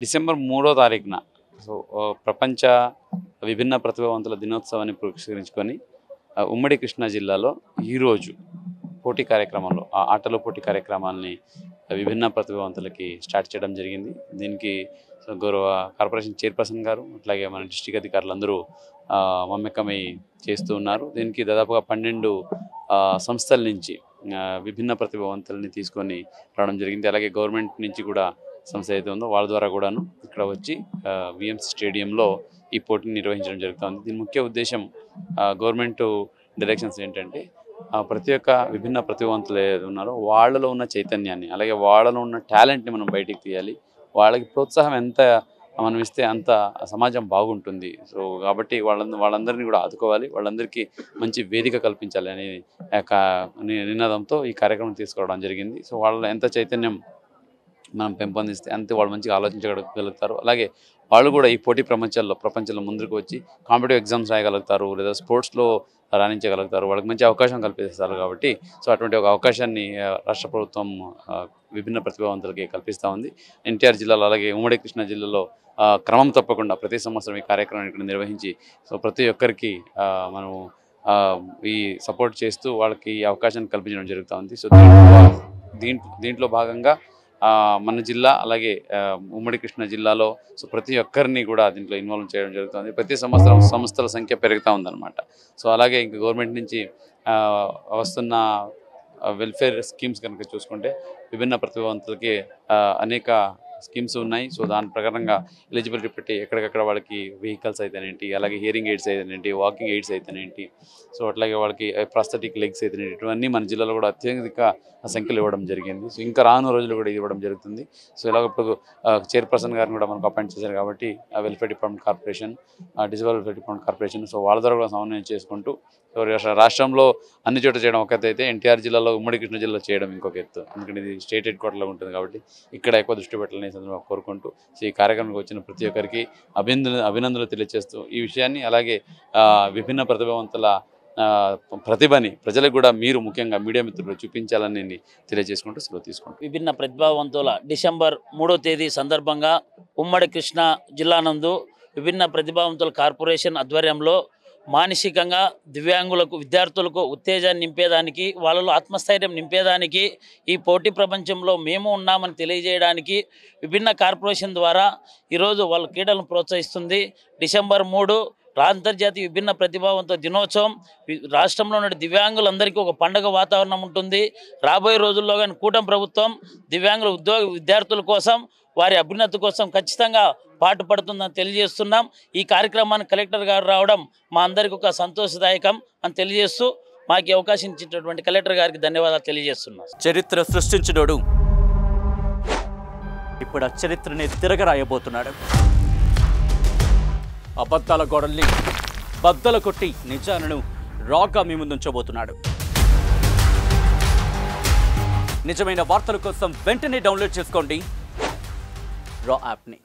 December 3వ తారీఖున ప్రపంచ విభిన్న ప్రతిభావంతుల దినోత్సవాన్ని పురస్కరించుకొని ఉమ్మడి కృష్ణా జిల్లాలో ఈరోజు పోటీ కార్యక్రమంలో ఆటల పోటీ కార్యక్రమాలని విభిన్న ప్రతిభావంతులకి స్టార్ట్ చేయడం జరిగింది. దీనికి గౌరవ కార్పొరేషన్ చైర్పర్సన్ గారు అట్లాగే మన డిస్ట్రిక్ట్ అధికారులందరూ మమ్మకమై చేస్తూ ఉన్నారు. దీనికి దాదాపుగా 12 సంస్థల నుంచి విభిన్న ప్రతిభావంతులని తీసుకొని రావడం జరిగింది. అలాగే గవర్నమెంట్ నుంచి కూడా సంస్థ అయితే ఉందో వాళ్ళ ద్వారా కూడాను ఇక్కడ వచ్చి విఎంసి స్టేడియంలో ఈ పోటీని నిర్వహించడం జరుగుతుంది. దీని ముఖ్య ఉద్దేశం గవర్నమెంట్ డైరెక్షన్స్ ఏంటంటే ప్రతి ఒక్క విభిన్న ప్రతిభావంతులు ఏదైతే ఉన్నారో వాళ్ళలో ఉన్న చైతన్యాన్ని అలాగే వాళ్ళలో ఉన్న టాలెంట్ని మనం బయటికి తీయాలి. వాళ్ళకి ప్రోత్సాహం ఎంత మనం ఇస్తే అంత సమాజం బాగుంటుంది. సో కాబట్టి వాళ్ళందరినీ కూడా ఆదుకోవాలి, వాళ్ళందరికీ మంచి వేదిక కల్పించాలి అనే నినాదంతో ఈ కార్యక్రమం తీసుకోవడం జరిగింది. సో వాళ్ళలో ఎంత చైతన్యం మనం పెంపొందిస్తే అంతే వాళ్ళు మంచిగా ఆలోచించగలుగుతారు. అలాగే వాళ్ళు కూడా ఈ పోటీ ప్రపంచంలో ముందుకు వచ్చి కాంపిటేటివ్ ఎగ్జామ్స్ రాయగలుగుతారు, లేదా స్పోర్ట్స్లో రాణించగలుగుతారు. వాళ్ళకి మంచి అవకాశం కల్పిస్తారు. కాబట్టి సో అటువంటి ఒక అవకాశాన్ని రాష్ట్ర ప్రభుత్వం విభిన్న ప్రతిభావంతులకి కల్పిస్తూ ఉంది. ఎన్టీఆర్ జిల్లాలో అలాగే ఉమ్మడి కృష్ణా జిల్లాలో క్రమం తప్పకుండా ప్రతి సంవత్సరం ఈ కార్యక్రమాన్ని ఇక్కడ నిర్వహించి సో ప్రతి ఒక్కరికి మనం ఈ సపోర్ట్ చేస్తూ వాళ్ళకి ఈ అవకాశాన్ని కల్పించడం జరుగుతూ ఉంది. సో దీంట్లో భాగంగా మన జిల్లా అలాగే ఉమ్మడి కృష్ణా జిల్లాలో సో ప్రతి ఒక్కరిని కూడా దీంట్లో ఇన్వాల్వ్ చేయడం జరుగుతుంది. ప్రతి సంవత్సరం సంస్థల సంఖ్య పెరుగుతూ ఉందన్నమాట. సో అలాగే ఇంకా గవర్నమెంట్ నుంచి వస్తున్న వెల్ఫేర్ స్కీమ్స్ కనుక చూసుకుంటే విభిన్న ప్రతిభావంతులకి అనేక స్కీమ్స్ ఉన్నాయి. సో దాని ప్రకారంగా ఎలిజిబిలిటీ పెట్టి ఎక్కడికక్కడ వాళ్ళకి వెహికల్స్ అయితేనేంటి, అలాగే హియరింగ్ ఎయిడ్స్ అయితేనేంటి, వాకింగ్ ఎయిడ్స్ అయితేనేంటి, సో అట్లాగే వాళ్ళకి ప్రాస్థెటిక్ లెగ్స్ అయితేనేంటి, ఇవన్నీ మన జిల్లాలో కూడా అత్యధిక సంఖ్యలో ఇవ్వడం జరిగింది. సో ఇంకా రాను రోజులు కూడా ఇవ్వడం జరుగుతుంది. సో ఇలాగ ఇప్పుడు చైర్పర్సన్ గారిని కూడా మనకు అపాయింట్ చేశారు కాబట్టి welfare department corporation, digital welfare department corporation, so వాళ్ళ ద్వారా కూడా సమన్వయం చేసుకుంటూ రాష్ట్రంలో అన్ని చోట్ల చేయడం ఒక ఎత్తు అయితే ఎన్టీఆర్ జిల్లాలో ఉమ్మడి కృష్ణా జిల్లా చేయడం ఇంకొక ఎత్తు. ఎందుకంటే ఇది స్టేట్ హెడ్ క్వార్టర్లో ఉంటుంది కాబట్టి ఇక్కడ ఎక్కువ దృష్టి పెట్టాలని సందర్భంగా కోరుకుంటూ సో ఈ కార్యక్రమానికి వచ్చిన ప్రతి ఒక్కరికి అభినందనలు తెలియజేస్తూ ఈ విషయాన్ని అలాగే విభిన్న ప్రతిభావంతుల ప్రతిభని ప్రజలకు కూడా మీరు ముఖ్యంగా మీడియా మిత్రులు చూపించాలని తెలియజేసుకుంటూ సెలవు తీసుకుంటాం. విభిన్న ప్రతిభావంతుల డిసెంబర్ 3వ తేదీ సందర్భంగా ఉమ్మడి కృష్ణా జిల్లా నందు విభిన్న ప్రతిభావంతుల కార్పొరేషన్ ఆధ్వర్యంలో మానసికంగా దివ్యాంగులకు విద్యార్థులకు ఉత్తేజాన్ని నింపేదానికి, వాళ్ళలో ఆత్మస్థైర్యం నింపేదానికి, ఈ పోటీ ప్రపంచంలో మేము ఉన్నామని తెలియజేయడానికి విభిన్న కార్పొరేషన్ ద్వారా ఈరోజు వాళ్ళ క్రీడలను ప్రోత్సహిస్తుంది. డిసెంబర్ 3 అంతర్జాతీయ విభిన్న ప్రతిభావంతుల దినోత్సవం. రాష్ట్రంలో ఉన్న దివ్యాంగులందరికీ ఒక పండుగ వాతావరణం ఉంటుంది. రాబోయే రోజుల్లో కానీ కూటమి ప్రభుత్వం దివ్యాంగుల విద్యార్థుల కోసం వారి అభ్యున్నతి కోసం ఖచ్చితంగా పాటుపడుతుందని తెలియజేస్తున్నాం. ఈ కార్యక్రమాన్ని కలెక్టర్ గారు రావడం మా అందరికీ ఒక సంతోషదాయకం అని తెలియజేస్తూ మాకు అవకాశం ఇచ్చినటువంటి కలెక్టర్ గారికి ధన్యవాదాలు తెలియజేస్తున్నాం. చరిత్ర సృష్టించినోడు ఇప్పుడు ఆ చరిత్రని తిరగరాయబోతున్నాడు. అబద్ధాల గోడల్ని బద్దలు కొట్టి నిజాలను రాగా మీ ముందుంచబోతున్నాడు. నిజమైన వార్తల కోసం వెంటనే డౌన్లోడ్ చేసుకోండి రా యాప్ని.